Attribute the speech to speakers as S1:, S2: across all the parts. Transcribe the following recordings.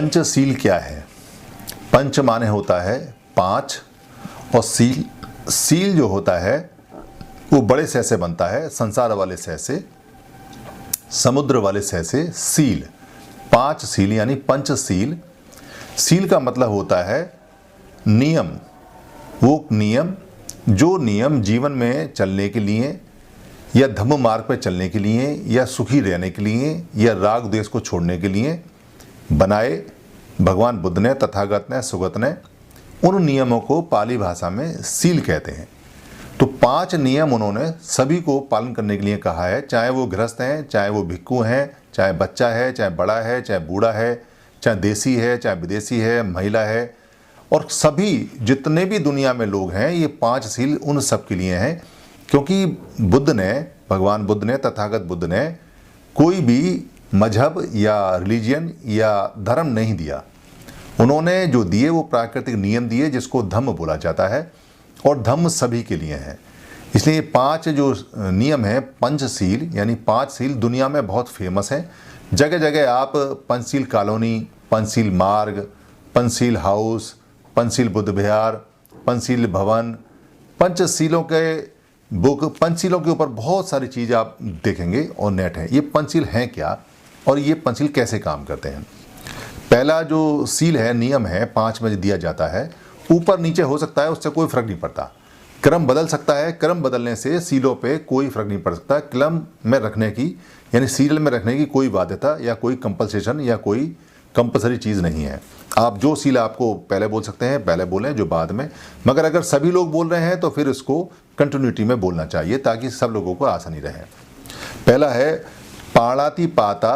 S1: पंचशील क्या है? पंच माने होता है 5 और शील जो होता है वो बड़े सह से बनता है, संसार वाले सह से, समुद्र वाले सह से शील। 5 शील यानी पंचशील। शील का मतलब होता है नियम। वो नियम जो नियम जीवन में चलने के लिए या धर्म मार्ग पर चलने के लिए या सुखी रहने के लिए या राग द्वेष को छोड़ने के लिए बनाए भगवान बुद्ध ने, तथागत ने, सुगत ने। उन नियमों को पाली भाषा में शील कहते हैं। तो 5 नियम उन्होंने सभी को पालन करने के लिए कहा है, चाहे वो गृहस्थ हैं, चाहे वो भिक्खु हैं, चाहे बच्चा है, चाहे बड़ा है, चाहे बूढ़ा है, चाहे देसी है, चाहे विदेशी है, महिला है, और सभी जितने भी दुनिया में लोग हैं, ये 5 शील उन सब के लिए हैं। क्योंकि बुद्ध ने, भगवान बुद्ध ने, तथागत बुद्ध ने कोई भी मजहब या रिलीजियन या धर्म नहीं दिया। उन्होंने जो दिए वो प्राकृतिक नियम दिए, जिसको धम्म बोला जाता है, और धम्म सभी के लिए है। इसलिए 5 जो नियम हैं, पंचशील यानी 5 शील दुनिया में बहुत फेमस हैं। जगह जगह आप पंचशील कॉलोनी, पंचशील मार्ग, पंचशील हाउस, पंचशील बुद्ध विहार, पंचशील भवन, पंचशीलों के बुक, पंचशीलों के ऊपर बहुत सारी चीज़ आप देखेंगे और नेट है। ये पंचशील हैं क्या और ये पंचशील कैसे काम करते हैं? पहला जो शील है, नियम है, 5 में दिया जाता है, ऊपर नीचे हो सकता है, उससे कोई फर्क नहीं पड़ता। क्रम बदल सकता है, क्रम बदलने से शीलों पे कोई फर्क नहीं पड़ सकता। क्रम में रखने की यानी सीरियल में रखने की कोई बाध्यता या कोई कंपल्सेशन या कोई कंपल्सरी चीज़ नहीं है। आप जो शील आपको पहले बोल सकते हैं पहले बोलें, जो बाद में, मगर अगर सभी लोग बोल रहे हैं तो फिर इसको कंटिन्यूटी में बोलना चाहिए ताकि सब लोगों को आसानी रहे। पहला है पाणातिपाता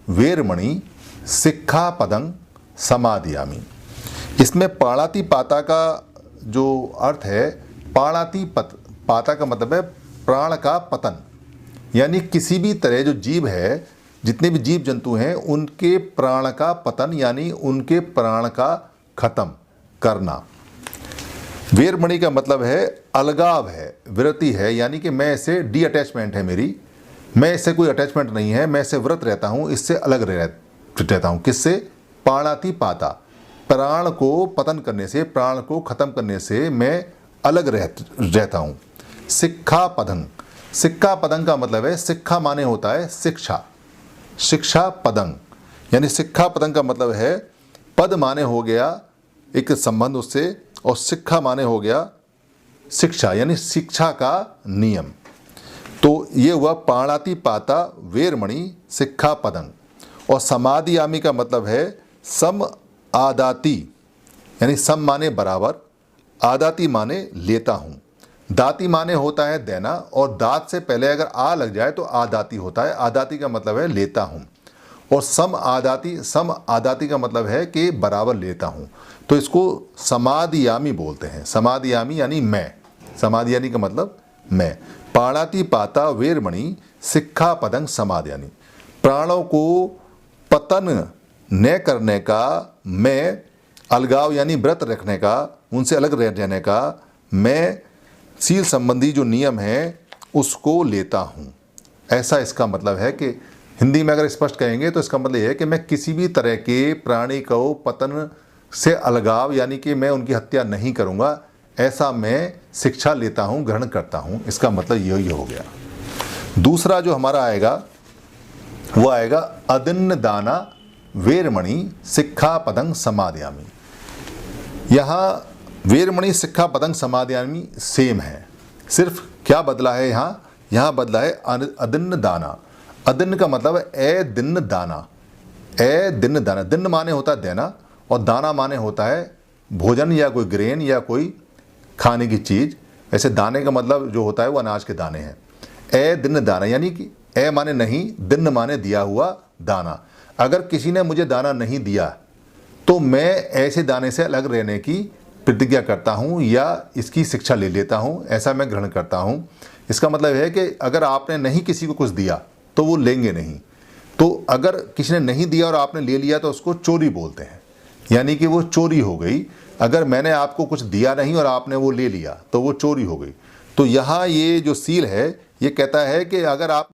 S1: वेरमणि सिक्खापदं समादयामि। इसमें पाणातिपाता का जो अर्थ है, पाता का मतलब है प्राण का पतन, यानी किसी भी तरह जो जीव है, जितने भी जीव जंतु हैं, उनके प्राण का पतन यानी उनके प्राण का खत्म करना। वेरमणि का मतलब है अलगाव है, विरति है, यानी कि मैं इससे डी अटैचमेंट है मेरी, मैं इससे कोई अटैचमेंट नहीं है, मैं इससे व्रत रहता हूँ, इससे अलग रहता हूँ। किससे? पाणातिपाता, प्राण को पतन करने से, प्राण को खत्म करने से मैं अलग रहता हूँ। सिक्खापदं, सिक्खापदं का मतलब है, सिक्खा माने होता है शिक्षा, शिक्षा पदं यानी सिक्खापदं का मतलब है पद माने हो गया एक संबंध उससे, और सिक्खा माने हो गया शिक्षा यानी शिक्षा का नियम। तो ये हुआ पाणातिपाता वेरमणि सिक्खापदं। और समादयामि का मतलब है सम आदाति, यानी सम माने बराबर, आदाति माने लेता हूँ, दाति माने होता है देना, और दात से पहले अगर आ लग जाए तो आदाति होता है। आदाति का मतलब है लेता हूँ, और सम आदाति का मतलब है कि बराबर लेता हूँ। तो इसको समादयामि बोलते हैं। समादयामि यानी मैं, समादयामि का मतलब मैं। पाणातिपाता वेरमणि सिक्खापदं समादयामि, प्राणों को पतन न करने का, मैं अलगाव यानी व्रत रखने का, उनसे अलग रह जाने का, मैं शील संबंधी जो नियम है उसको लेता हूँ। ऐसा इसका मतलब है कि हिंदी में अगर स्पष्ट कहेंगे तो इसका मतलब यह है कि मैं किसी भी तरह के प्राणी को पतन से अलगाव यानी कि मैं उनकी हत्या नहीं करूँगा, ऐसा मैं शिक्षा लेता हूँ, ग्रहण करता हूँ। इसका मतलब यही हो गया। दूसरा जो हमारा आएगा वो आएगा अदिन्न दाना वेरमणि सिक्खापदं समादयामि। यहाँ वेरमणि सिक्खापदं समादयामि सेम है, सिर्फ क्या बदला है यहाँ बदला है अदिन्न दाना। अदिन्न का मतलब है ए दिन दाना, ए दिन दाना। दिन माने होता है देना, और दाना माने होता है भोजन या कोई ग्रेन या कोई खाने की चीज़। ऐसे दाने का मतलब जो होता है वो अनाज के दाने हैं। ए दिन दाना यानी कि ए माने नहीं, दिन माने दिया हुआ दाना। अगर किसी ने मुझे दाना नहीं दिया तो मैं ऐसे दाने से अलग रहने की प्रतिज्ञा करता हूँ या इसकी शिक्षा ले लेता हूँ, ऐसा मैं ग्रहण करता हूँ। इसका मतलब है कि अगर आपने नहीं किसी को कुछ दिया तो वो लेंगे नहीं। तो अगर किसी ने नहीं दिया और आपने ले लिया तो उसको चोरी बोलते हैं, यानी कि वो चोरी हो गई। अगर मैंने आपको कुछ दिया नहीं और आपने वो ले लिया तो वो चोरी हो गई। तो यहाँ ये जो सील है ये कहता है कि अगर आप